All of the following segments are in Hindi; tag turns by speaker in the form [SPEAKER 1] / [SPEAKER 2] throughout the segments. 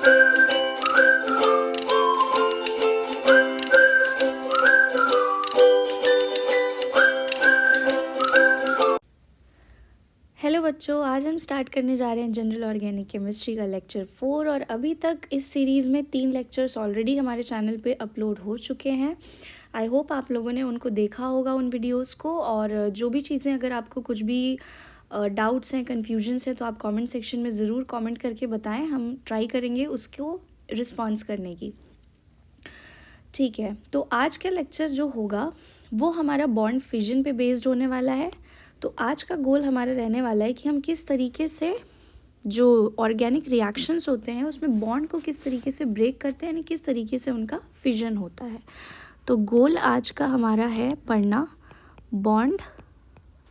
[SPEAKER 1] हेलो बच्चों, आज हम स्टार्ट करने जा रहे हैं जनरल ऑर्गेनिक केमिस्ट्री का लेक्चर 4। और अभी तक इस सीरीज़ में 3 लेक्चर्स ऑलरेडी हमारे चैनल पे अपलोड हो चुके हैं। आई होप आप लोगों ने उनको देखा होगा, उन वीडियोस को। और जो भी चीज़ें, अगर आपको कुछ भी डाउट्स हैं, कन्फ्यूजन्स हैं, तो आप कमेंट सेक्शन में ज़रूर कमेंट करके बताएं। हम ट्राई करेंगे उसको रिस्पॉन्स करने की। ठीक है, तो आज का लेक्चर जो होगा वो हमारा बॉन्ड फिजन पे बेस्ड होने वाला है। तो आज का गोल हमारा रहने वाला है कि हम किस तरीके से जो ऑर्गेनिक रिएक्शंस होते हैं उसमें बॉन्ड को किस तरीके से ब्रेक करते हैं, यानी किस तरीके से उनका फिजन होता है। तो गोल आज का हमारा है पढ़ना bond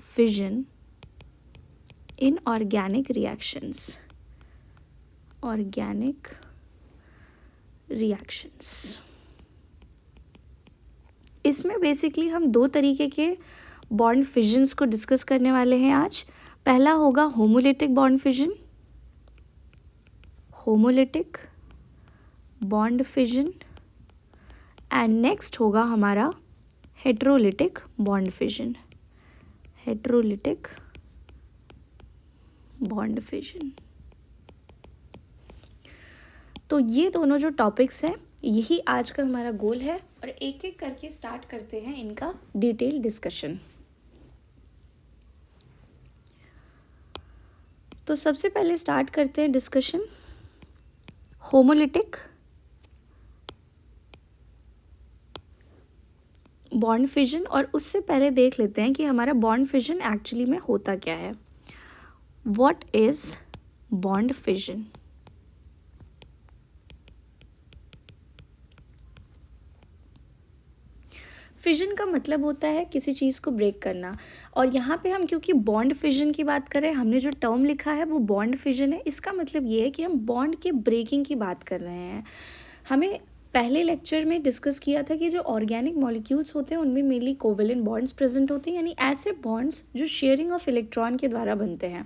[SPEAKER 1] fission in organic reactions. Organic reactions, इसमें बेसिकली हम 2 तरीके के बॉन्ड फिजन्स को डिस्कस करने वाले हैं आज। पहला होगा homolytic bond fission, homolytic bond fission. And next होगा हमारा heterolytic bond fission, heterolytic bond fission. तो ये दोनों जो टॉपिक्स हैं, यही आज का हमारा गोल है। और एक एक करके स्टार्ट करते हैं इनका डिटेल डिस्कशन। तो सबसे पहले स्टार्ट करते हैं डिस्कशन होमोलिटिक बॉन्ड फिजन। और उससे पहले देख लेते हैं कि हमारा बॉन्ड फिजन एक्चुअली में होता क्या है। What is bond fission? Fission का मतलब होता है किसी चीज़ को ब्रेक करना। और यहाँ पे हम क्योंकि बॉन्ड फिजन की बात करें, हमने जो टर्म लिखा है वो बॉन्ड फिजन है। इसका मतलब ये है कि हम बॉन्ड के ब्रेकिंग की बात कर रहे हैं। हमें पहले लेक्चर में डिस्कस किया था कि जो ऑर्गेनिक मॉलिक्यूल्स होते हैं उनमें मेनली कोवेलेंट बॉन्ड्स प्रेजेंट होते हैं, यानी ऐसे बॉन्ड्स जो शेयरिंग ऑफ इलेक्ट्रॉन के द्वारा बनते हैं।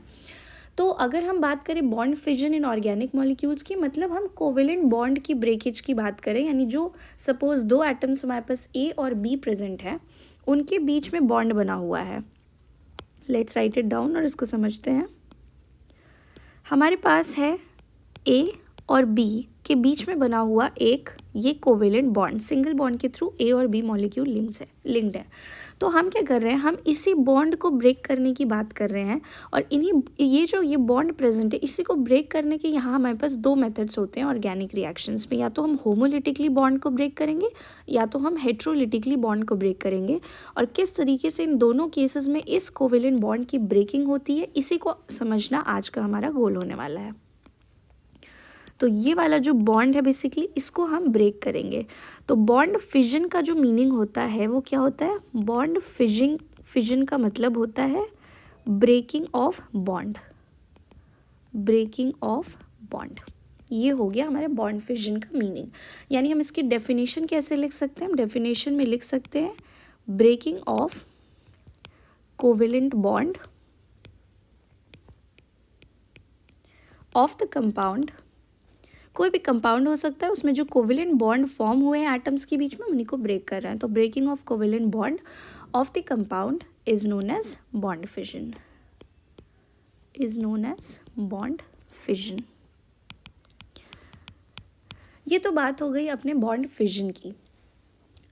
[SPEAKER 1] तो अगर हम बात करें bond fission in organic molecules की, मतलब हम कोवेलेंट बॉन्ड की ब्रेकेज की बात करें, यानी जो सपोज 2 एटम्स हमारे पास ए और बी प्रेजेंट है, उनके बीच में बॉन्ड बना हुआ है। लेट्स राइट इट डाउन और इसको समझते हैं। हमारे पास है ए और बी के बीच में बना हुआ एक ये कोवेलेंट बॉन्ड, सिंगल बॉन्ड के थ्रू ए और बी मॉलिक्यूल लिंक्ड है। तो हम क्या कर रहे हैं, हम इसी बॉन्ड को ब्रेक करने की बात कर रहे हैं। और ये बॉन्ड प्रेजेंट है, इसी को ब्रेक करने के यहाँ हमारे पास 2 मेथड्स होते हैं ऑर्गेनिक रिएक्शंस में। या तो हम होमोलिटिकली बॉन्ड को ब्रेक करेंगे या तो हम हेट्रोलिटिकली बॉन्ड को ब्रेक करेंगे। और किस तरीके से इन दोनों केसेस में इस कोवेलेंट बॉन्ड की ब्रेकिंग होती है, इसी को समझना आज का हमारा गोल होने वाला है। तो ये वाला जो बॉन्ड है बेसिकली इसको हम ब्रेक करेंगे। तो बॉन्ड फिजन का जो मीनिंग होता है वो क्या होता है? बॉन्ड फिजन का मतलब होता है breaking of bond, breaking of bond. ये हो गया हमारे बॉन्ड फिजन का मीनिंग। यानी हम इसकी डेफिनेशन कैसे लिख सकते हैं? हम डेफिनेशन में लिख सकते हैं breaking of covalent bond of the compound. कोई भी कंपाउंड हो सकता है, उसमें जो कोवेलेंट बॉन्ड फॉर्म हुए हैं एटम्स के बीच में, उन्हीं को ब्रेक कर रहे हैं। तो breaking of covalent bond of the compound is known as bond fission, is known as bond fission. ये तो बात हो गई अपने बॉन्ड फिजन की।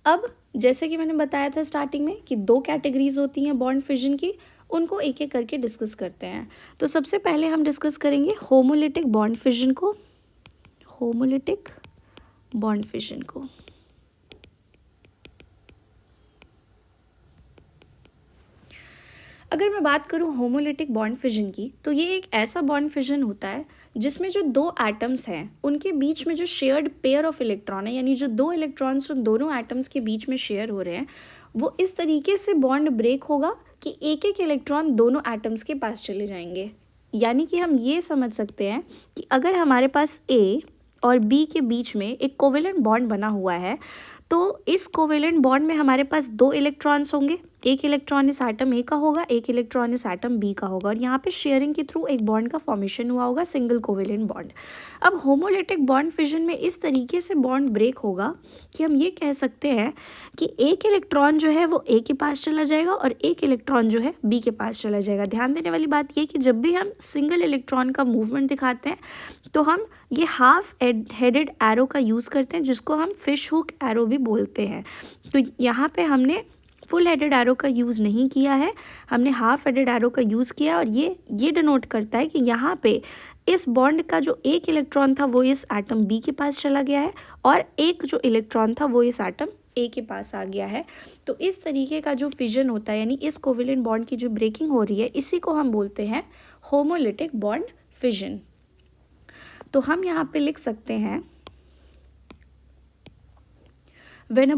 [SPEAKER 1] अब जैसे कि मैंने बताया था स्टार्टिंग में कि 2 कैटेगरीज होती हैं बॉन्ड फिजन की, उनको एक एक करके डिस्कस करते हैं। तो सबसे पहले हम डिस्कस करेंगे होमोलिटिक बॉन्ड फिजन को, होमोलिटिक बॉन्ड फिजन को। अगर मैं बात करूं होमोलिटिक बॉन्ड फिजन की, तो ये एक ऐसा बॉन्ड फिजन होता है जिसमें जो 2 एटम्स हैं उनके बीच में जो शेयर्ड पेयर ऑफ इलेक्ट्रॉन है, यानी जो 2 इलेक्ट्रॉन्स उन दोनों एटम्स के बीच में शेयर हो रहे हैं, वो इस तरीके से बॉन्ड ब्रेक होगा कि एक एक इलेक्ट्रॉन दोनों एटम्स के पास चले जाएंगे। यानी कि हम ये समझ सकते हैं कि अगर हमारे पास ए और बी के बीच में एक कोवेलेंट बॉन्ड बना हुआ है, तो इस कोवेलेंट बॉन्ड में हमारे पास 2 इलेक्ट्रॉन्स होंगे, एक इलेक्ट्रॉन इस एटम ए का होगा, एक इलेक्ट्रॉन इस एटम बी का होगा, और यहाँ पे शेयरिंग के थ्रू एक बॉन्ड का फॉर्मेशन हुआ होगा, सिंगल कोवेलेंट बॉन्ड। अब होमोलिटिक बॉन्ड फिजन में इस तरीके से बॉन्ड ब्रेक होगा कि हम ये कह सकते हैं कि एक इलेक्ट्रॉन जो है वो ए के पास चला जाएगा और एक इलेक्ट्रॉन जो है बी के पास चला जाएगा। ध्यान देने वाली बात ये कि जब भी हम सिंगल इलेक्ट्रॉन का मूवमेंट दिखाते हैं तो हम ये हाफ हेडेड एरो का यूज़ करते हैं, जिसको हम फिश हुक एरो भी बोलते हैं। तो यहाँ पे हमने फुल हेडेड एरो का यूज़ नहीं किया है, हमने हाफ हेडेड एरो का यूज़ किया, और ये डिनोट करता है कि यहाँ पे इस बॉन्ड का जो एक इलेक्ट्रॉन था वो इस एटम बी के पास चला गया है और एक जो इलेक्ट्रॉन था वो इस एटम ए के पास आ गया है। तो इस तरीके का जो फिजन होता है, यानी इस कोवेलेंट बॉन्ड की जो ब्रेकिंग हो रही है, इसी को हम बोलते हैं होमोलिटिक बॉन्ड फिजन। तो हम यहाँ पे लिख सकते हैं when a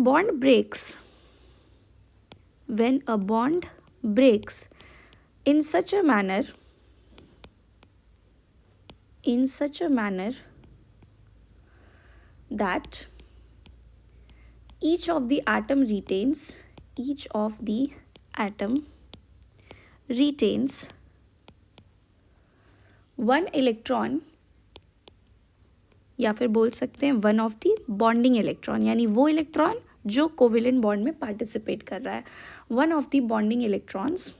[SPEAKER 1] bond breaks in such a manner that each of the atom retains one electron, या फिर बोल सकते हैं one of the bonding electron, यानी वो इलेक्ट्रॉन जो कोवेलेंट बॉन्ड में पार्टिसिपेट कर रहा है, one of the bonding electrons,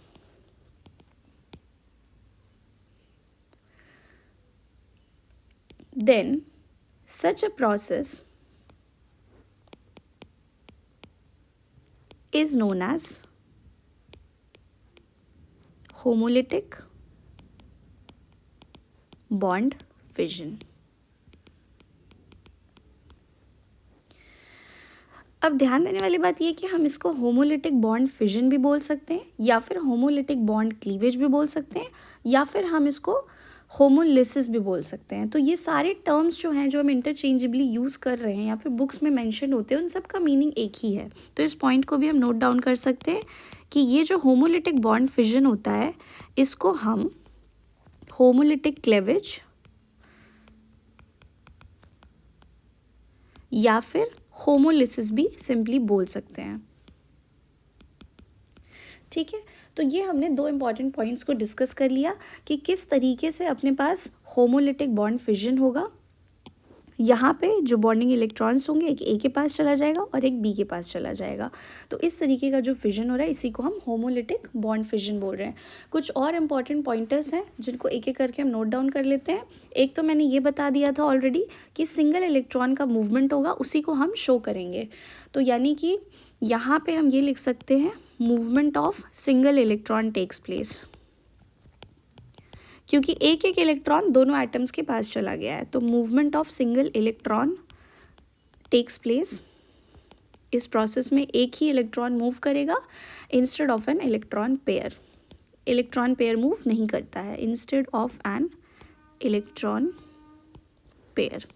[SPEAKER 1] then such a process is known as homolytic bond fission। अब ध्यान देने वाली बात ये कि हम इसको होमोलिटिक बॉन्ड फिजन भी बोल सकते हैं, या फिर होमोलिटिक बॉन्ड क्लीवेज भी बोल सकते हैं, या फिर हम इसको होमोलिसिस भी बोल सकते हैं। तो ये सारे टर्म्स जो हैं, जो हम इंटरचेंजेबली यूज़ कर रहे हैं या फिर बुक्स में मेंशन होते हैं, उन सब का मीनिंग एक ही है। तो इस पॉइंट को भी हम नोट डाउन कर सकते हैं कि ये जो होमोलिटिक बॉन्ड फिजन होता है, इसको हम होमोलिटिक क्लेवेज या फिर होमोलिसिस भी सिंपली बोल सकते हैं। ठीक है, तो ये हमने दो इम्पॉर्टेंट पॉइंट्स को डिस्कस कर लिया कि किस तरीके से अपने पास होमोलिटिक बॉन्ड फिजन होगा। यहाँ पे जो बॉन्डिंग इलेक्ट्रॉन्स होंगे, एक ए के पास चला जाएगा और एक बी के पास चला जाएगा। तो इस तरीके का जो फिजन हो रहा है, इसी को हम होमोलिटिक बॉन्ड फिजन बोल रहे हैं। कुछ और इम्पॉर्टेंट पॉइंटर्स हैं जिनको एक एक करके हम नोट डाउन कर लेते हैं। एक तो मैंने ये बता दिया था ऑलरेडी कि सिंगल इलेक्ट्रॉन का मूवमेंट होगा, उसी को हम शो करेंगे। तो यानी कि यहाँ पे हम ये लिख सकते हैं movement of single electron takes place, क्योंकि एक एक इलेक्ट्रॉन दोनों एटम्स के पास चला गया है। तो movement of single electron takes place, इस प्रोसेस में एक ही इलेक्ट्रॉन मूव करेगा instead of an electron pair. Electron pair move नहीं करता है, instead of an electron pair.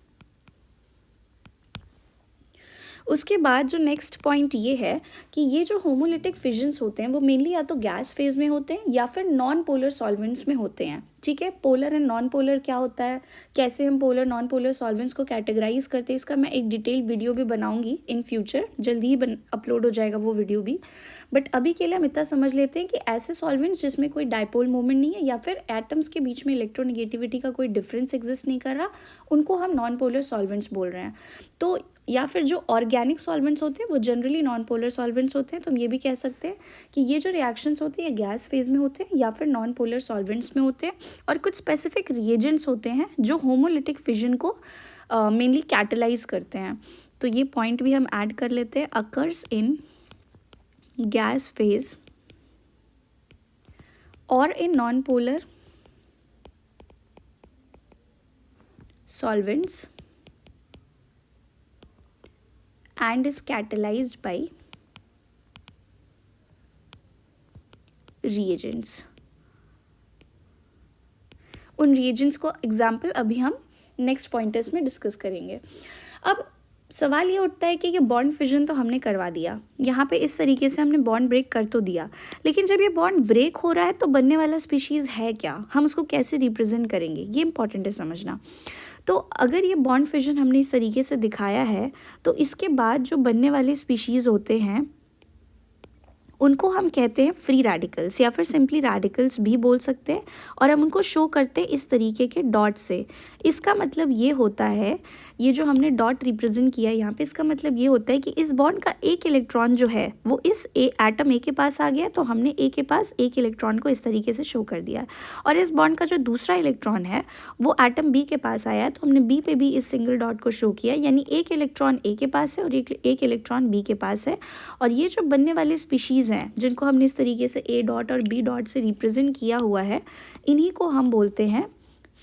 [SPEAKER 1] उसके बाद जो नेक्स्ट पॉइंट ये है कि ये जो होमोलिटिक फिजन्स होते हैं वो मेनली या तो गैस फेज में होते हैं या फिर नॉन पोलर सॉल्वेंट्स में होते हैं। ठीक है, पोलर एंड नॉन पोलर क्या होता है, कैसे हम पोलर नॉन पोलर सॉल्वेंट्स को कैटेगराइज करते हैं, इसका मैं एक डिटेल वीडियो भी बनाऊंगी इन फ्यूचर, जल्दी ही अपलोड हो जाएगा वो वीडियो भी। बट अभी के लिए हम इतना समझ लेते हैं कि ऐसे सॉल्वेंट्स जिसमें कोई डाइपोल मोमेंट नहीं है या फिर एटम्स के बीच में इलेक्ट्रोनेगेटिविटी का कोई डिफरेंस एग्जिस्ट नहीं कर रहा, उनको हम नॉन पोलर सॉल्वेंट्स बोल रहे हैं। तो या फिर जो ऑर्गेनिक सॉल्वेंट्स होते हैं वो जनरली नॉन पोलर सॉल्वेंट्स होते हैं। तो हम ये भी कह सकते हैं कि ये जो रिएक्शंस होती है गैस फेज में होते हैं या फिर नॉन पोलर सॉल्वेंट्स में होते हैं। और कुछ स्पेसिफिक रिएजेंट्स होते हैं जो होमोलिटिक फिजन को मेनली कैटलाइज करते हैं। तो ये पॉइंट भी हम ऐड कर लेते हैं, अकर्स इन गैस फेज और in non polar solvents and is catalyzed by reagents। उन reagents को एग्जाम्पल अभी हम नेक्स्ट पॉइंटर्स में डिस्कस करेंगे। अब सवाल ये उठता है कि ये बॉन्ड फिजन तो हमने करवा दिया, यहाँ पे इस तरीके से हमने बॉन्ड ब्रेक कर तो दिया, लेकिन जब ये बॉन्ड ब्रेक हो रहा है तो बनने वाला स्पीशीज़ है क्या, हम उसको कैसे रिप्रेजेंट करेंगे, ये इंपॉर्टेंट है समझना। तो अगर ये बॉन्ड फिजन हमने इस तरीके से दिखाया है तो इसके बाद जो बनने वाले स्पीशीज़ होते हैं उनको हम कहते हैं फ्री रेडिकल्स या फिर सिंपली रेडिकल्स भी बोल सकते हैं। और हम उनको शो करते हैं इस तरीके के डॉट से। इसका मतलब ये होता है, ये जो हमने डॉट रिप्रेजेंट किया है यहाँ पे, इसका मतलब ये होता है कि इस बॉन्ड का एक इलेक्ट्रॉन जो है वो इस एटम ए के पास आ गया, तो हमने ए के पास एक इलेक्ट्रॉन को इस तरीके से शो कर दिया। और इस बॉन्ड का जो दूसरा इलेक्ट्रॉन है वो एटम बी के पास आया है, तो हमने बी पे भी इस सिंगल डॉट को शो किया, यानी एक इलेक्ट्रॉन ए के पास है और एक इलेक्ट्रॉन बी के पास है। और ये जो बनने वाले स्पीशीज़ हैं जिनको हमने इस तरीके से ए डॉट और बी डॉट से रिप्रेजेंट किया हुआ है, इन्हीं को हम बोलते हैं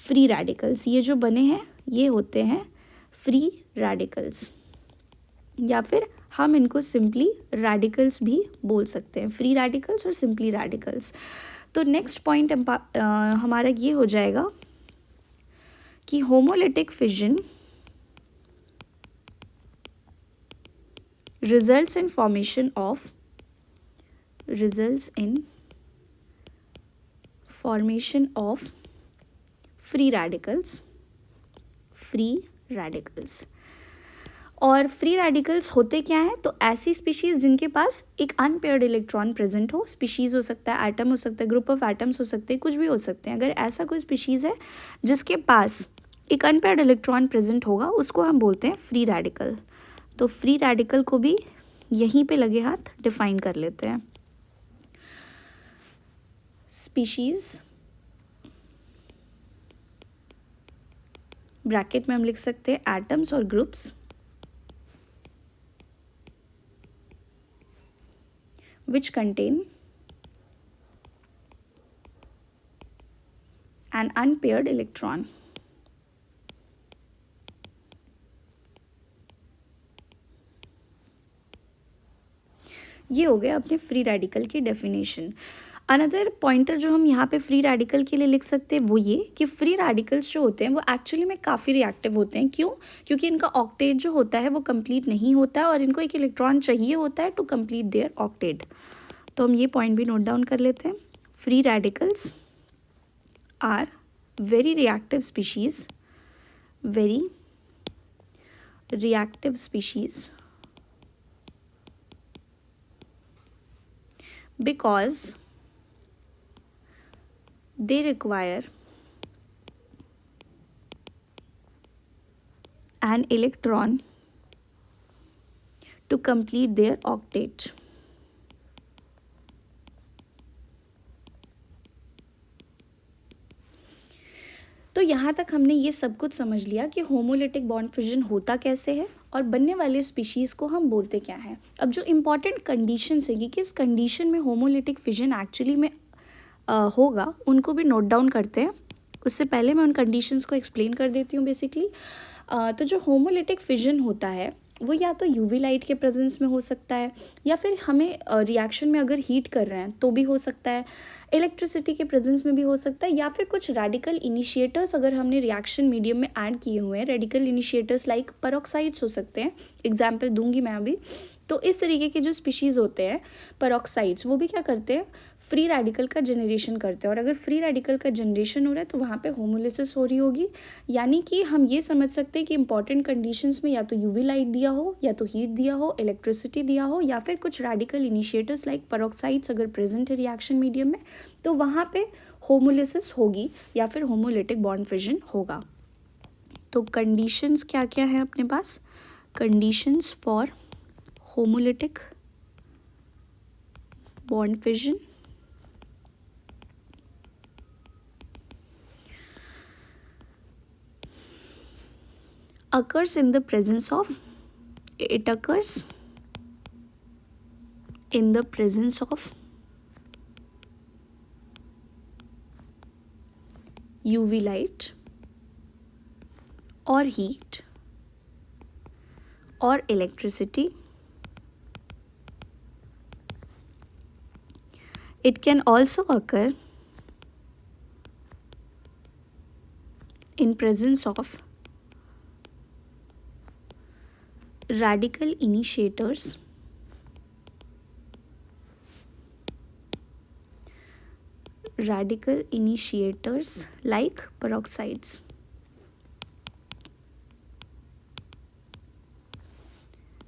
[SPEAKER 1] फ्री रेडिकल्स। ये जो बने हैं ये होते हैं फ्री रेडिकल्स, या फिर हम इनको सिंपली रेडिकल्स भी बोल सकते हैं, फ्री रेडिकल्स और सिंपली रेडिकल्स। तो नेक्स्ट पॉइंट हमारा ये हो जाएगा कि homolytic fission results in formation of free radicals। और फ्री रेडिकल्स होते क्या हैं? तो ऐसी स्पीशीज़ जिनके पास एक अनपेयर्ड इलेक्ट्रॉन प्रेजेंट हो, स्पीशीज़ हो सकता है, एटम हो सकता है, ग्रुप ऑफ एटम्स हो सकते हैं, कुछ भी हो सकते हैं। अगर ऐसा कोई स्पीशीज़ है जिसके पास एक अनपेयर्ड इलेक्ट्रॉन प्रेजेंट होगा, उसको हम बोलते हैं फ्री रेडिकल। तो फ्री रेडिकल को भी यहीं पे लगे हाथ डिफाइन कर लेते हैं। स्पीशीज़ ब्रैकेट में हम लिख सकते हैं एटम्स और groups which contain an unpaired electron। ये हो गया अपने फ्री रेडिकल की डेफिनेशन। अनदर पॉइंटर जो हम यहाँ पे फ्री रेडिकल के लिए लिख सकते हैं वो ये कि फ्री रेडिकल्स जो होते हैं वो एक्चुअली में काफ़ी रिएक्टिव होते हैं। क्यों? क्योंकि इनका ऑक्टेट जो होता है वो कंप्लीट नहीं होता है और इनको एक इलेक्ट्रॉन चाहिए होता है टू कंप्लीट देयर ऑक्टेट। तो हम ये पॉइंट भी नोट डाउन कर लेते हैं। Free radicals are very reactive species, very reactive species because they require an electron to complete their octet। तो यहाँ तक हमने ये सब कुछ समझ लिया कि होमोलिटिक बॉन्ड फिजन होता कैसे है और बनने वाले स्पीशीज़ को हम बोलते क्या हैं। अब जो इम्पॉर्टेंट कंडीशंस है कि किस कंडीशन में होमोलिटिक फिजन एक्चुअली में होगा, उनको भी नोट डाउन करते हैं। उससे पहले मैं उन कंडीशंस को एक्सप्लेन कर देती हूँ बेसिकली। तो जो होमोलिटिक फिजन होता है वो या तो यूवी लाइट के प्रेजेंस में हो सकता है, या फिर हमें रिएक्शन में अगर हीट कर रहे हैं तो भी हो सकता है, इलेक्ट्रिसिटी के प्रेजेंस में भी हो सकता है, या फिर कुछ रेडिकल इनिशिएटर्स अगर हमने रिएक्शन मीडियम में ऐड किए हुए हैं, रेडिकल इनिशिएटर्स लाइक पेरोक्साइड्स हो सकते हैं, एग्जाम्पल दूंगी मैं अभी। तो इस तरीके के जो स्पीशीज़ होते हैं पेरोक्साइड्स, वो भी क्या करते हैं, फ्री रेडिकल का जनरेशन करते हैं। और अगर फ्री रेडिकल का जनरेशन हो रहा है तो वहाँ पे होमोलिसिस हो रही होगी। यानी कि हम ये समझ सकते हैं कि इंपॉर्टेंट कंडीशंस में या तो यूवी लाइट दिया हो, या तो हीट दिया हो, इलेक्ट्रिसिटी दिया हो, या फिर कुछ रेडिकल इनिशिएटर्स लाइक पेरोक्साइड्स अगर प्रेजेंट है रिएक्शन मीडियम में, तो वहाँ पे होमोलिसिस होगी या फिर होमोलिटिक बॉन्ड फिजन होगा। तो कंडीशंस क्या क्या है अपने पास? Conditions for homolytic bond fission, occurs in the presence of UV light or heat or electricity। It can also occur in presence of radical initiators like peroxides।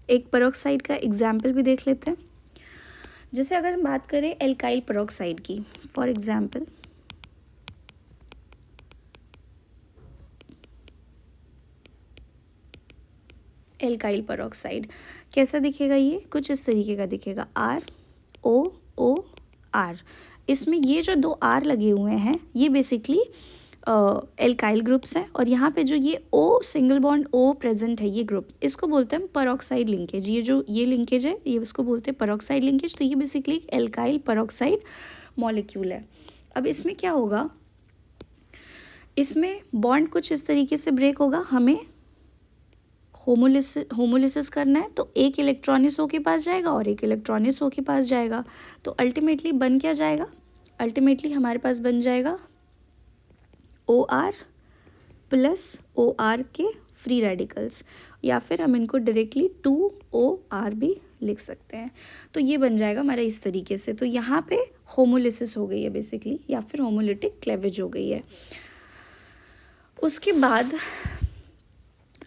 [SPEAKER 1] एक पेरोक्साइड का एग्जाम्पल भी देख लेते हैं। जैसे अगर हम बात करें एल्काइल पेरोक्साइड की, फॉर एग्जांपल एल्काइल पेरोक्साइड कैसा दिखेगा, ये कुछ इस तरीके का दिखेगा, ROOR। इसमें ये जो दो R लगे हुए हैं ये बेसिकली एल्काइल ग्रुप्स हैं, और यहाँ पे जो ये O single bond O present है, ये ग्रुप, इसको बोलते हैं पेरोक्साइड लिंकेज। ये जो ये लिंकेज है ये इसको बोलते हैं पेरोक्साइड लिंकेज। तो ये बेसिकली एक एल्काइल पेरोक्साइड मॉलिक्यूल है। अब इसमें क्या होगा, इसमें बॉन्ड कुछ इस तरीके से ब्रेक होगा, हमें होमोलिसिस करना है, तो एक इलेक्ट्रॉन इस O के पास जाएगा और एक इलेक्ट्रॉन इस O के पास जाएगा। तो अल्टीमेटली बन क्या जाएगा, अल्टीमेटली हमारे पास बन जाएगा OR प्लस OR के फ्री रेडिकल्स, या फिर हम इनको डायरेक्टली 2OR भी लिख सकते हैं। तो ये बन जाएगा हमारा इस तरीके से। तो यहाँ पे होमोलिसिस हो गई है बेसिकली, या फिर होमोलिटिक क्लेवेज हो गई है। उसके बाद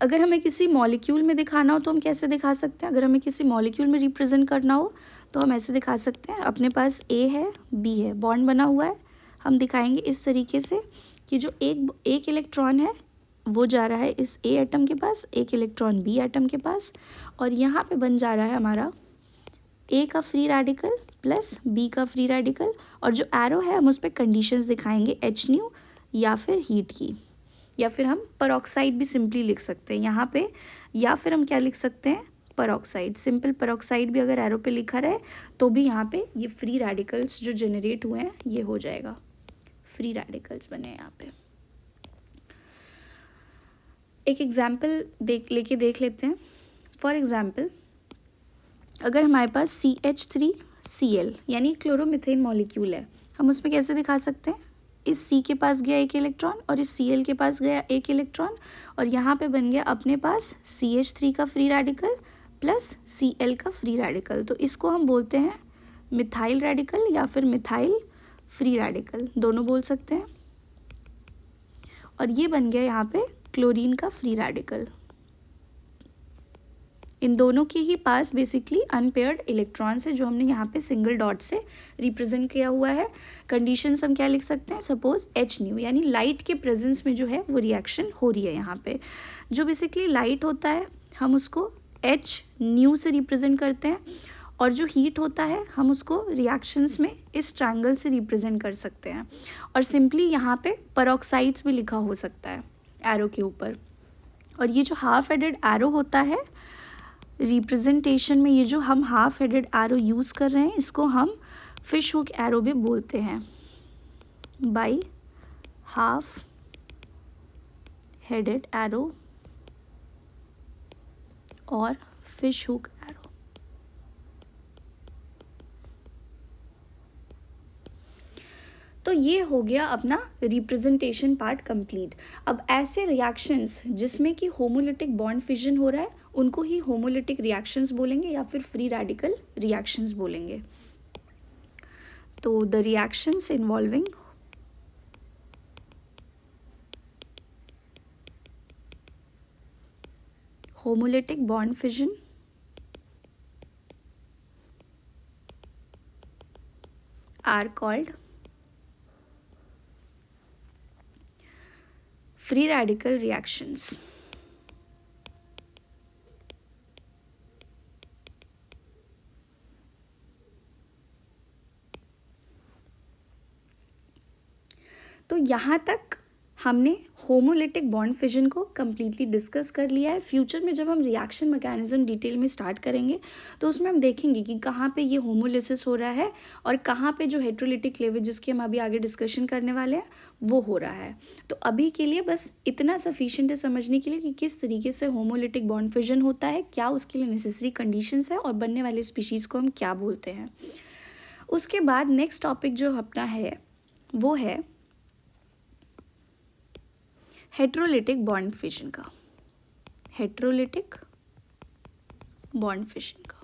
[SPEAKER 1] अगर हमें किसी मॉलिक्यूल में दिखाना हो तो हम कैसे दिखा सकते हैं, अगर हमें किसी मॉलिक्यूल में रिप्रेजेंट करना हो तो हम ऐसे दिखा सकते हैं। अपने पास A है, B है, बॉन्ड बना हुआ है, हम दिखाएंगे इस तरीके से कि जो एक इलेक्ट्रॉन है वो जा रहा है इस A एटम के पास, एक इलेक्ट्रॉन B एटम के पास, और यहाँ पे बन जा रहा है हमारा A का फ्री रेडिकल प्लस B का फ्री रेडिकल, और जो एरो है हम उस पर कंडीशंस दिखाएंगे HNu या फिर हीट की, या फिर हम पेरोक्साइड भी सिंपली लिख सकते हैं यहाँ पे, या फिर हम क्या लिख सकते हैं, पेरोक्साइड, सिंपल पेरोक्साइड भी अगर एरो पे लिखा रहे तो भी यहाँ पे ये फ्री रेडिकल्स जो जनरेट हुए हैं ये हो जाएगा, फ्री रेडिकल्स बने यहाँ पे। एक एग्जाम्पल लेके देख लेते हैं। फॉर एग्जाम्पल अगर हमारे पास CH3Cl यानी क्लोरोमीथेन मॉलिक्यूल है, हम उसमें कैसे दिखा सकते हैं, इस C के पास गया एक इलेक्ट्रॉन और इस Cl के पास गया एक इलेक्ट्रॉन, और यहाँ पे बन गया अपने पास CH3 का फ्री रेडिकल प्लस Cl का फ्री रेडिकल। तो इसको हम बोलते हैं मिथाइल रेडिकल या फिर मिथाइल फ्री रेडिकल, दोनों बोल सकते हैं। और ये बन गया यहाँ पे क्लोरीन का फ्री रेडिकल। इन दोनों के ही पास बेसिकली अनपेयर्ड इलेक्ट्रॉन्स है जो हमने यहाँ पे सिंगल डॉट से रिप्रेजेंट किया हुआ है। कंडीशंस हम क्या लिख सकते हैं, सपोज HNu यानी लाइट के प्रेजेंस में जो है वो रिएक्शन हो रही है। यहाँ पे जो बेसिकली लाइट होता है हम उसको HNu से रिप्रेजेंट करते हैं, और जो हीट होता है हम उसको रिएक्शंस में इस ट्रायंगल से रिप्रेजेंट कर सकते हैं। और सिंपली यहाँ पे पेरोक्साइड्स भी लिखा हो सकता है एरो के ऊपर। और ये जो हाफ हेडेड एरो होता है रिप्रेजेंटेशन में, ये जो हम हाफ हेडेड एरो यूज़ कर रहे हैं इसको हम फिश हुक एरो भी बोलते हैं, बाई हाफ हेडेड एरो और फिश हुक एरो। तो ये हो गया अपना रिप्रेजेंटेशन पार्ट कंप्लीट। अब ऐसे रिएक्शंस जिसमें कि होमोलिटिक बॉन्ड फिजन हो रहा है उनको ही होमोलिटिक रिएक्शंस बोलेंगे या फिर फ्री रेडिकल रिएक्शंस बोलेंगे। तो the reactions involving homolytic bond fission are called free radical reactions। तो यहाँ तक हमने होमोलिटिक बॉन्ड फिजन को कम्प्लीटली डिस्कस कर लिया है। फ्यूचर में जब हम रिएक्शन मैकेनिज्म डिटेल में स्टार्ट करेंगे तो उसमें हम देखेंगे कि कहाँ पे ये होमोलिसिस हो रहा है और कहाँ पे जो हेट्रोलिटिक क्लेवेज जिसकी हम अभी आगे डिस्कशन करने वाले हैं वो हो रहा है। तो अभी के लिए बस इतना सफिशिएंट है समझने के लिए कि किस तरीके से होमोलिटिक बॉन्ड फिजन होता है, क्या उसके लिए नेसेसरी कंडीशंस है और बनने वाले स्पीशीज़ को हम क्या बोलते हैं। उसके बाद नेक्स्ट टॉपिक जो अपना है वो है हेट्रोलिटिक बॉन्ड फिजन का, हेट्रोलिटिक बॉन्ड फिजन का।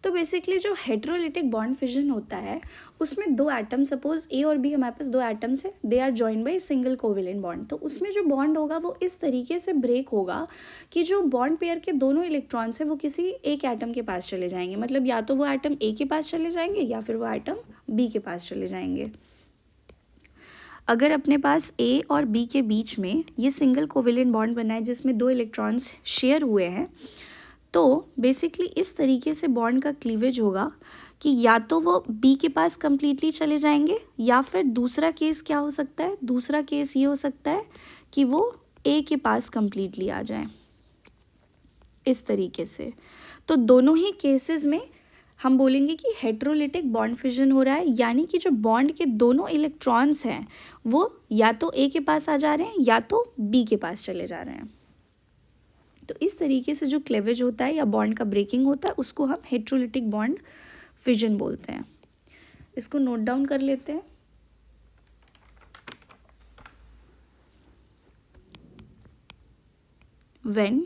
[SPEAKER 1] तो बेसिकली जो हेट्रोलिटिक बॉन्ड फिजन होता है उसमें दो एटम, सपोज ए और बी हमारे पास दो एटम्स है, they are joined by single covalent bond. तो उसमें जो बॉन्ड होगा वो इस तरीके से ब्रेक होगा कि जो बॉन्ड पेयर के दोनों इलेक्ट्रॉन्स है वो किसी एक एटम के पास चले जाएंगे, मतलब या तो वो एटम ए के पास चले जाएंगे या फिर वो एटम बी के पास चले जाएंगे। अगर अपने पास ए और बी के बीच में ये सिंगल कोवेलेंट बॉन्ड बना है जिसमें दो इलेक्ट्रॉन्स शेयर हुए हैं, तो बेसिकली इस तरीके से बॉन्ड का क्लीवेज होगा कि या तो वो बी के पास कंप्लीटली चले जाएंगे या फिर दूसरा केस क्या हो सकता है, दूसरा केस ये हो सकता है कि वो ए के पास कंप्लीटली आ जाए, इस तरीके से। तो दोनों ही केसेस में हम बोलेंगे कि हेट्रोलिटिक बॉन्ड फिजन हो रहा है, यानी कि जो बॉन्ड के दोनों इलेक्ट्रॉन्स हैं वो या तो ए के पास आ जा रहे हैं या तो बी के पास चले जा रहे हैं। तो इस तरीके से जो क्लेवेज होता है या बॉन्ड का ब्रेकिंग होता है उसको हम हेट्रोलिटिक बॉन्ड फिजन बोलते हैं। इसको नोट डाउन कर लेते हैं। When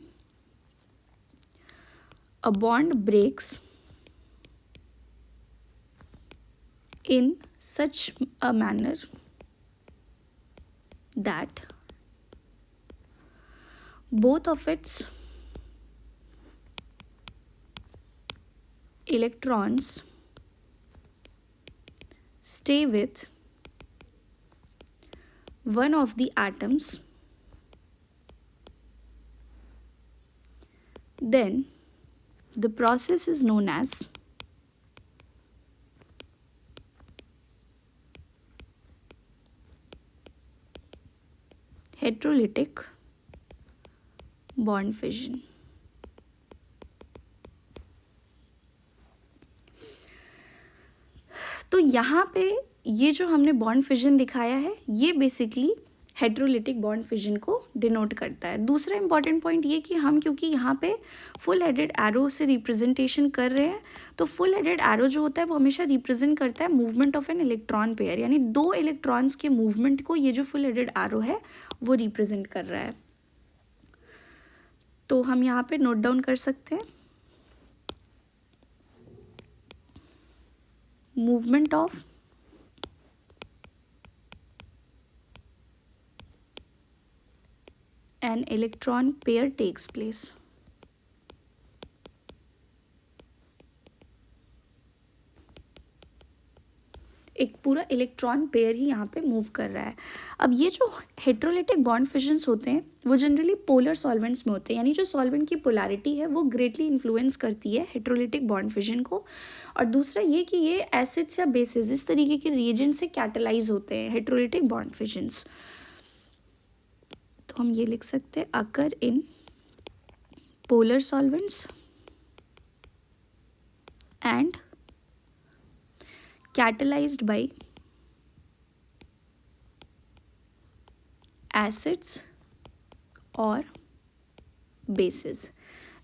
[SPEAKER 1] a bond breaks in such a manner that both of its electrons stay with one of the atoms, then the process is known as heterolytic bond fission। तो यहाँ पे ये जो हमने बॉन्ड फिजन दिखाया है ये बेसिकली हेट्रोलिटिक बॉन्ड फिजन को डिनोट करता है। दूसरा इंपॉर्टेंट पॉइंट ये कि हम क्योंकि यहाँ पे फुल हेडेड एरो से रिप्रेजेंटेशन कर रहे हैं, तो फुल हेडेड एरो जो होता है वो हमेशा रिप्रेजेंट करता है movement of an electron pair, यानी दो इलेक्ट्रॉन्स के मूवमेंट को ये जो फुल हेडेड एरो है वो रिप्रेजेंट कर रहा है। तो हम यहाँ पे नोट डाउन कर सकते हैं movement of an electron pair takes place। एक पूरा इलेक्ट्रॉन पेयर ही यहाँ पे मूव कर रहा है। अब ये जो हेट्रोलिटिक बॉन्ड फिजन्स होते हैं वो जनरली पोलर सॉल्वेंट्स में होते हैं, यानी जो सॉल्वेंट की पोलैरिटी है वो ग्रेटली इन्फ्लुएंस करती है हेट्रोलिटिक बॉन्ड फिजन को। और दूसरा ये कि ये एसिड्स या बेसिस इस तरीके के रिएजेंट से कैटेलाइज होते हैं हेट्रोलिटिक बॉन्ड फिजन्स। तो हम ये लिख सकते हैं occur in polar solvents and catalyzed by acids और bases,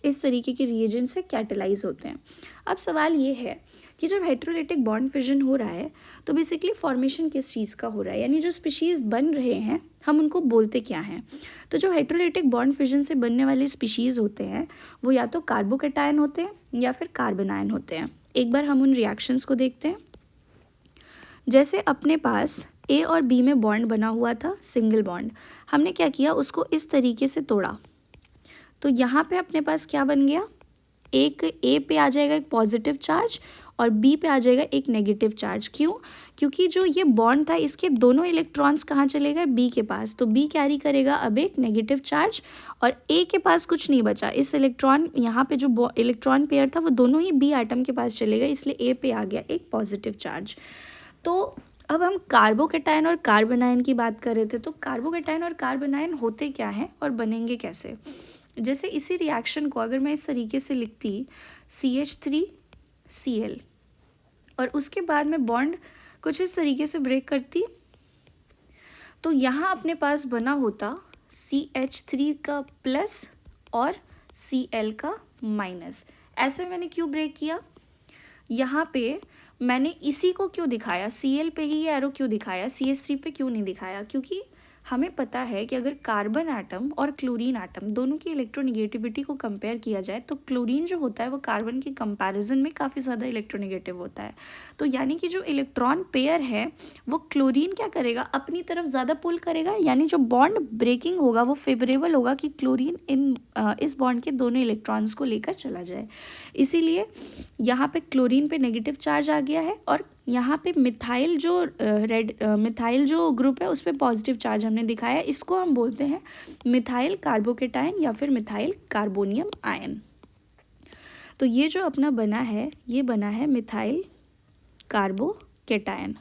[SPEAKER 1] इस तरीके के रिएजेंट से कैटेलाइज होते हैं। अब सवाल ये है कि जब हेट्रोलिटिक बॉन्ड फिजन हो रहा है तो बेसिकली फॉर्मेशन किस चीज़ का हो रहा है, यानी जो स्पीशीज़ बन रहे हैं हम उनको बोलते क्या हैं। तो जो हेट्रोलिटिक बॉन्ड फिजन से बनने वाले स्पीशीज़ होते हैं वो या तो कार्बोकैटायन होते हैं या फिर कार्बोनायन होते हैं। एक बार हम उन रिएक्शंस को देखते हैं। जैसे अपने पास ए और बी में बॉन्ड बना हुआ था, सिंगल बॉन्ड, हमने क्या किया उसको इस तरीके से तोड़ा। तो यहाँ पे अपने पास क्या बन गया, एक ए पे आ जाएगा एक पॉजिटिव चार्ज और बी पे आ जाएगा एक नेगेटिव चार्ज। क्यों? क्योंकि जो ये बॉन्ड था इसके दोनों इलेक्ट्रॉन्स कहाँ चले गए, बी के पास। तो बी कैरी करेगा अब एक नेगेटिव चार्ज और ए के पास कुछ नहीं बचा। इस इलेक्ट्रॉन यहाँ पे जो इलेक्ट्रॉन पेयर था वो दोनों ही बी एटम के पास चले गए, इसलिए ए पे आ गया एक पॉजिटिव चार्ज। तो अब हम कार्बोकैटायन और कार्बोनायन की बात कर रहे थे। तो कार्बोकैटायन और कार्बोनायन होते क्या हैं और बनेंगे कैसे। जैसे इसी रिएक्शन को अगर मैं इस तरीके से लिखती CH3Cl और उसके बाद में बॉन्ड कुछ इस तरीके से ब्रेक करती, तो यहाँ अपने पास बना होता CH3 का प्लस और Cl का माइनस। ऐसे मैंने क्यों ब्रेक किया, यहाँ पे मैंने इसी को क्यों दिखाया, Cl पे ही ये एरो क्यों दिखाया, CH3 पे क्यों नहीं दिखाया, क्योंकि हमें पता है कि अगर कार्बन एटम और क्लोरीन एटम दोनों की इलेक्ट्रोनेगेटिविटी को कंपेयर किया जाए तो क्लोरीन जो होता है वो कार्बन के कंपैरिजन में काफ़ी ज़्यादा इलेक्ट्रोनेगेटिव होता है। तो यानी कि जो इलेक्ट्रॉन पेयर है वो क्लोरीन क्या करेगा, अपनी तरफ ज़्यादा पुल करेगा, यानी जो बॉन्ड ब्रेकिंग होगा वो फेवरेबल होगा कि क्लोरीन इस बॉन्ड के दोनों इलेक्ट्रॉन्स को लेकर चला जाए। इसीलिए यहाँ पे क्लोरीन पे नेगेटिव चार्ज आ गया है और यहाँ पे मिथाइल जो ग्रुप है उस पर पॉजिटिव चार्ज हमने दिखाया है। इसको हम बोलते हैं मिथाइल कार्बोकेटायन या फिर मिथाइल कार्बोनियम आयन। तो ये जो अपना बना है ये बना है मिथाइल कार्बोकेटायन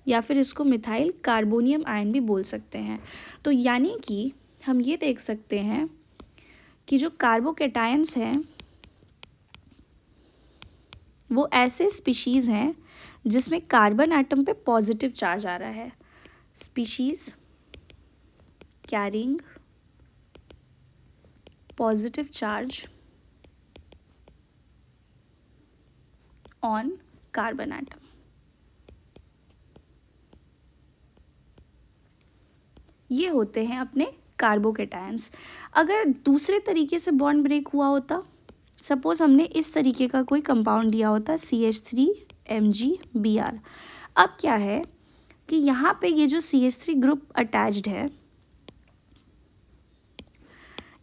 [SPEAKER 1] या फिर इसको मिथाइल कार्बोनियम आयन भी बोल सकते हैं। तो यानी कि हम ये देख सकते हैं कि जो कार्बोकेटायंस हैं वो ऐसे स्पीशीज़ हैं जिसमें कार्बन एटम पे पॉजिटिव चार्ज आ रहा है। Species carrying positive charge on carbon atom. ये होते हैं अपने कार्बोकेटायंस। अगर दूसरे तरीके से बॉन्ड ब्रेक हुआ होता, सपोज हमने इस तरीके का कोई कंपाउंड दिया होता CH3MgBr। अब क्या है कि यहाँ पे ये जो CH3 ग्रुप अटैच्ड है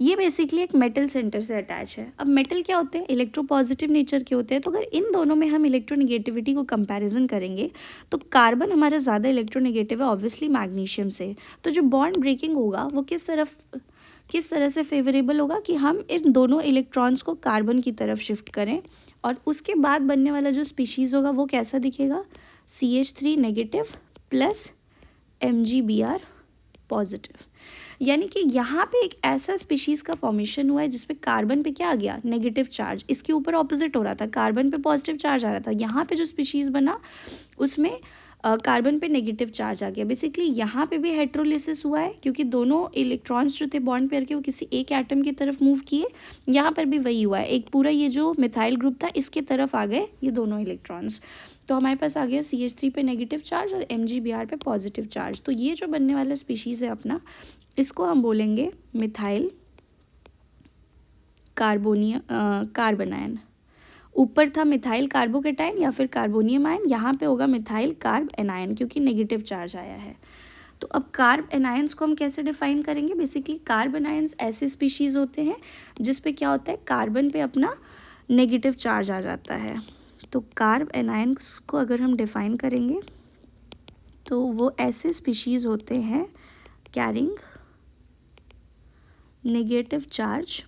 [SPEAKER 1] ये बेसिकली एक मेटल सेंटर से अटैच है। अब मेटल क्या होते हैं, इलेक्ट्रोपॉजिटिव नेचर के होते हैं। तो अगर इन दोनों में हम इलेक्ट्रोनेगेटिविटी को कंपैरिजन करेंगे तो कार्बन हमारा ज़्यादा इलेक्ट्रोनेगेटिव है ऑब्वियसली मैग्नीशियम से। तो जो बॉन्ड ब्रेकिंग होगा वो किस तरह से फेवरेबल होगा कि हम इन दोनों इलेक्ट्रॉन्स को कार्बन की तरफ शिफ्ट करें और उसके बाद बनने वाला जो स्पीशीज़ होगा वो कैसा दिखेगा, CH3 negative plus MgBr positive. यानी कि यहाँ पे एक ऐसा स्पीशीज़ का फॉर्मेशन हुआ है जिसपे कार्बन पे क्या आ गया, नेगेटिव चार्ज। इसके ऊपर ऑपोजिट हो रहा था, कार्बन पे पॉजिटिव चार्ज आ रहा था। यहाँ पे जो स्पीशीज़ बना उसमें कार्बन पे नेगेटिव चार्ज आ गया। बेसिकली यहाँ पे भी हेट्रोलिसिस हुआ है क्योंकि दोनों इलेक्ट्रॉन्स जो थे बॉन्ड पेयर के वो किसी एक एटम की तरफ मूव किए। यहाँ पर भी वही हुआ है, एक पूरा ये जो मिथाइल ग्रुप था इसके तरफ आ गए ये दोनों इलेक्ट्रॉन्स। तो हमारे पास आ गया CH3 पे नेगेटिव चार्ज और MgBr पे पॉजिटिव चार्ज। तो ये जो बनने वाला स्पीशीज़ है अपना, इसको हम बोलेंगे मिथाइल कार्बन आयन। ऊपर था मिथाइल कार्बोकेटायन या फिर कार्बोनियम आयन, यहाँ पे होगा मिथाइल कार्ब एनायन क्योंकि नेगेटिव चार्ज आया है। तो अब कार्ब एनायंस को हम कैसे डिफाइन करेंगे, बेसिकली कार्ब एनायंस ऐसे स्पीशीज़ होते हैं जिस पे क्या होता है, कार्बन पे अपना नेगेटिव चार्ज आ जाता है। तो कार्ब एनायंस को अगर हम डिफाइन करेंगे तो वो ऐसे स्पीशीज़ होते हैं carrying negative charge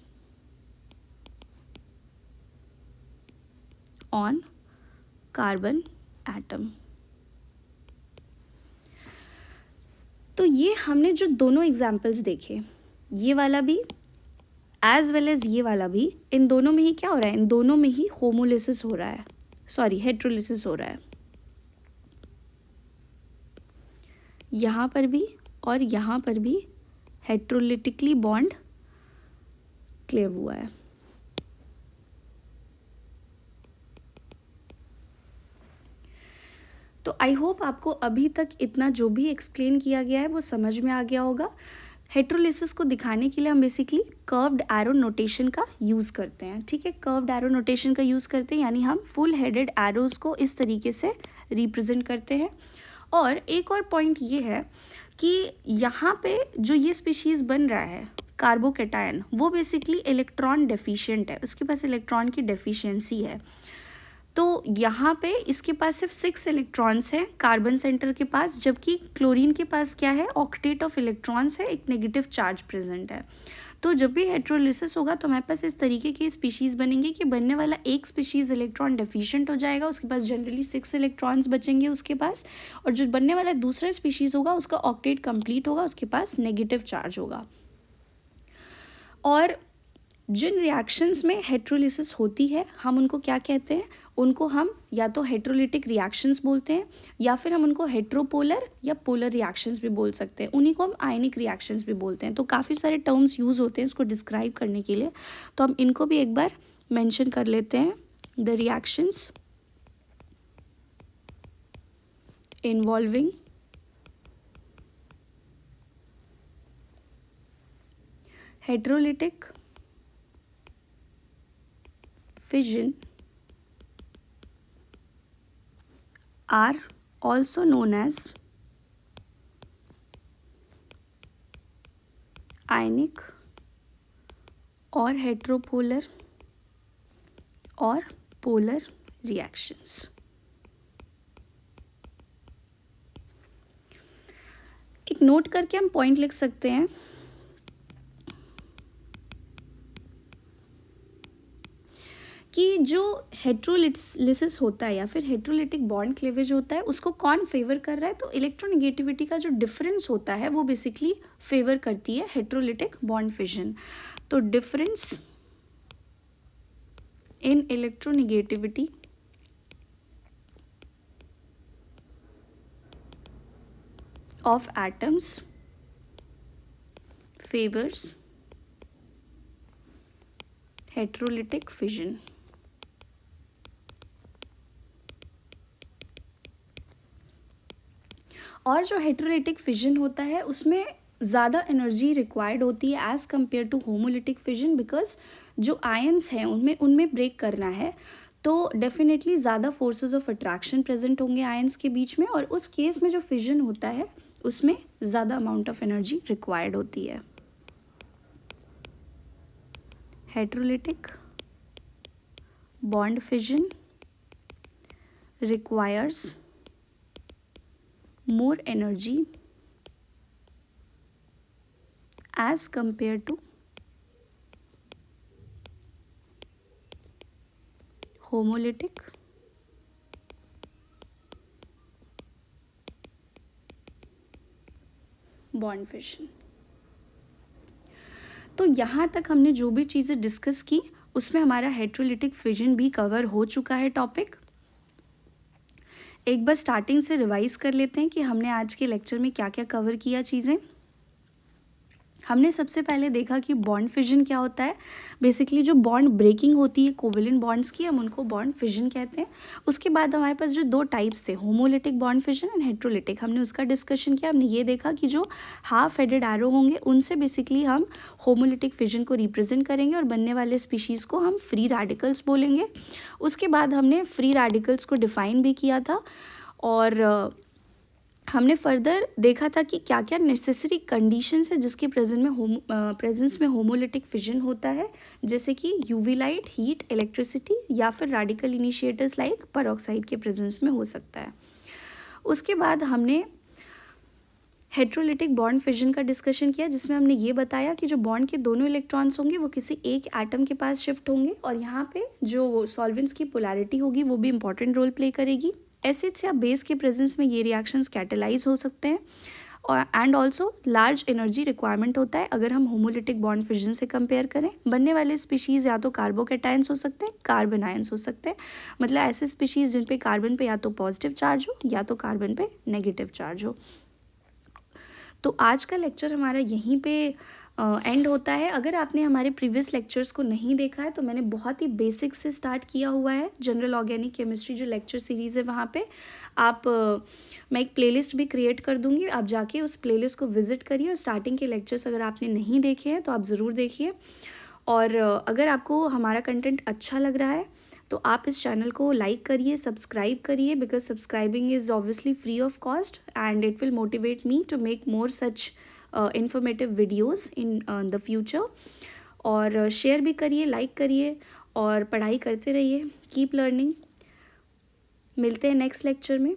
[SPEAKER 1] on carbon atom. तो ये हमने जो दोनों एग्जाम्पल्स देखे, ये वाला भी एज वेल एज ये वाला भी, इन दोनों में ही क्या हो रहा है, इन दोनों में ही होमोलिसिस हो रहा है, सॉरी हेट्रोलिसिस हो रहा है। यहाँ पर भी और यहाँ पर भी हेट्रोलिटिकली बॉन्ड क्लेव हुआ है। तो आई होप आपको अभी तक इतना जो भी एक्सप्लेन किया गया है वो समझ में आ गया होगा। हेट्रोलिसिस को दिखाने के लिए हम बेसिकली कर्व्ड एरो नोटेशन का यूज़ करते हैं। ठीक है, कर्व्ड एरो नोटेशन का यूज़ करते हैं, यानी हम फुल हेडेड एरोज़ को इस तरीके से रिप्रेजेंट करते हैं। और एक और पॉइंट ये है कि यहाँ पे जो ये स्पीशीज़ बन रहा है कार्बोकेटायन, वो बेसिकली इलेक्ट्रॉन डेफिशिएंट है, उसके पास इलेक्ट्रॉन की डेफिशिएंसी है। तो यहाँ पे इसके पास सिर्फ 6 इलेक्ट्रॉन्स हैं कार्बन सेंटर के पास, जबकि क्लोरीन के पास क्या है, ऑक्टेट ऑफ इलेक्ट्रॉन्स है, एक नेगेटिव चार्ज प्रेजेंट है। तो जब भी हेट्रोलिसिस होगा तो हमारे पास इस तरीके की स्पीशीज़ बनेंगी कि बनने वाला एक स्पीशीज़ इलेक्ट्रॉन डेफिशिएंट हो जाएगा, उसके पास जनरली 6 इलेक्ट्रॉन्स बचेंगे उसके पास, और जो बनने वाला दूसरा स्पीशीज़ होगा उसका ऑक्टेट कंप्लीट होगा, उसके पास नेगेटिव चार्ज होगा। और जिन रिएक्शंस में हेट्रोलिसिस होती है हम उनको क्या कहते हैं, उनको हम या तो हेट्रोलिटिक रिएक्शंस बोलते हैं या फिर हम उनको हेट्रोपोलर या पोलर रिएक्शंस भी बोल सकते हैं, उन्हीं को हम आयनिक रिएक्शंस भी बोलते हैं। तो काफ़ी सारे टर्म्स यूज़ होते हैं इसको डिस्क्राइब करने के लिए, तो हम इनको भी एक बार मेंशन कर लेते हैं। The reactions involving heterolytic fission are also known as ionic or heteropolar or polar reactions. एक नोट करके हम पॉइंट लिख सकते हैं कि जो हेट्रोलिसिस होता है या फिर हेट्रोलिटिक बॉन्ड क्लीवेज होता है उसको कौन फेवर कर रहा है, तो इलेक्ट्रोनेगेटिविटी का जो डिफरेंस होता है वो बेसिकली फेवर करती है हेट्रोलिटिक बॉन्ड फिजन। तो difference in electronegativity of atoms favors heterolytic fission. और जो हेट्रोलिटिक फिजन होता है उसमें ज़्यादा एनर्जी रिक्वायर्ड होती है as compared to homolytic fission, because जो आयंस हैं उनमें ब्रेक करना है तो डेफिनेटली ज़्यादा फोर्सेस ऑफ अट्रैक्शन प्रेजेंट होंगे आयंस के बीच में, और उस केस में जो फिजन होता है उसमें ज़्यादा अमाउंट ऑफ एनर्जी रिक्वायर्ड होती है। Heterolytic bond fission requires more energy as compared to homolytic bond fission। तो यहाँ तक हमने जो भी चीज़ें डिस्कस की उसमें हमारा हेट्रोलिटिक फिजन भी कवर हो चुका है टॉपिक। एक बार स्टार्टिंग से रिवाइज कर लेते हैं कि हमने आज के लेक्चर में क्या क्या कवर किया चीज़ें। हमने सबसे पहले देखा कि बॉन्ड फिजन क्या होता है। बेसिकली जो बॉन्ड ब्रेकिंग होती है कोवेलेंट बॉन्ड्स की, हम उनको बॉन्ड फिजन कहते हैं। उसके बाद हमारे पास जो दो टाइप्स थे, homolytic bond fission and heterolytic, हमने उसका डिस्कशन किया। हमने ये देखा कि जो हाफ हेडेड एरो होंगे उनसे बेसिकली हम होमोलिटिक फिजन को रिप्रेजेंट करेंगे और बनने वाले स्पीशीज़ को हम फ्री रेडिकल्स बोलेंगे। उसके बाद हमने फ्री रेडिकल्स को डिफाइन भी किया था और हमने फर्दर देखा था कि क्या क्या नेसेसरी कंडीशंस है जिसके प्रेजेंस में होमोलिटिक फिजन होता है, जैसे कि यूवी लाइट, हीट, इलेक्ट्रिसिटी या फिर रेडिकल इनिशिएटर्स लाइक पेरोक्साइड के प्रेजेंस में हो सकता है। उसके बाद हमने हेट्रोलिटिक बॉन्ड फिजन का डिस्कशन किया जिसमें हमने ये बताया कि जो बॉन्ड के दोनों इलेक्ट्रॉन्स होंगे वो किसी एक एटम के पास शिफ्ट होंगे और यहाँ पे जो सॉल्वेंट्स की पोलैरिटी होगी वो भी इंपॉर्टेंट रोल प्ले करेगी। एसिड्स या बेस के प्रेजेंस में ये रिएक्शंस कैटेलाइज हो सकते हैं और and also large energy requirement होता है अगर हम होमोलिटिक बॉन्ड फिजन से कंपेयर करें। बनने वाले स्पीशीज़ या तो कार्बोकैटायंस हो सकते हैं, कार्बन आयंस हो सकते हैं, मतलब ऐसे स्पीशीज़ जिन पे कार्बन पे या तो पॉजिटिव चार्ज हो या तो कार्बन पे नेगेटिव चार्ज हो। तो आज का लेक्चर हमारा यहीं पे एंड होता है। अगर आपने हमारे प्रीवियस लेक्चर्स को नहीं देखा है तो मैंने बहुत ही बेसिक से स्टार्ट किया हुआ है। जनरल ऑर्गेनिक केमिस्ट्री जो लेक्चर सीरीज़ है वहाँ पे आप मैं एक प्लेलिस्ट भी क्रिएट कर दूँगी, आप जाके उस प्लेलिस्ट को विज़िट करिए और स्टार्टिंग के लेक्चर्स अगर आपने नहीं देखे हैं तो आप ज़रूर देखिए। और अगर आपको हमारा कंटेंट अच्छा लग रहा है तो आप इस चैनल को लाइक करिए, सब्सक्राइब करिए, because subscribing is obviously free of cost and it will motivate me to make more such informative videos in the future। और शेयर भी करिए, लाइक करिए और पढ़ाई करते रहिए। Keep learning. मिलते हैं नेक्स्ट लेक्चर में।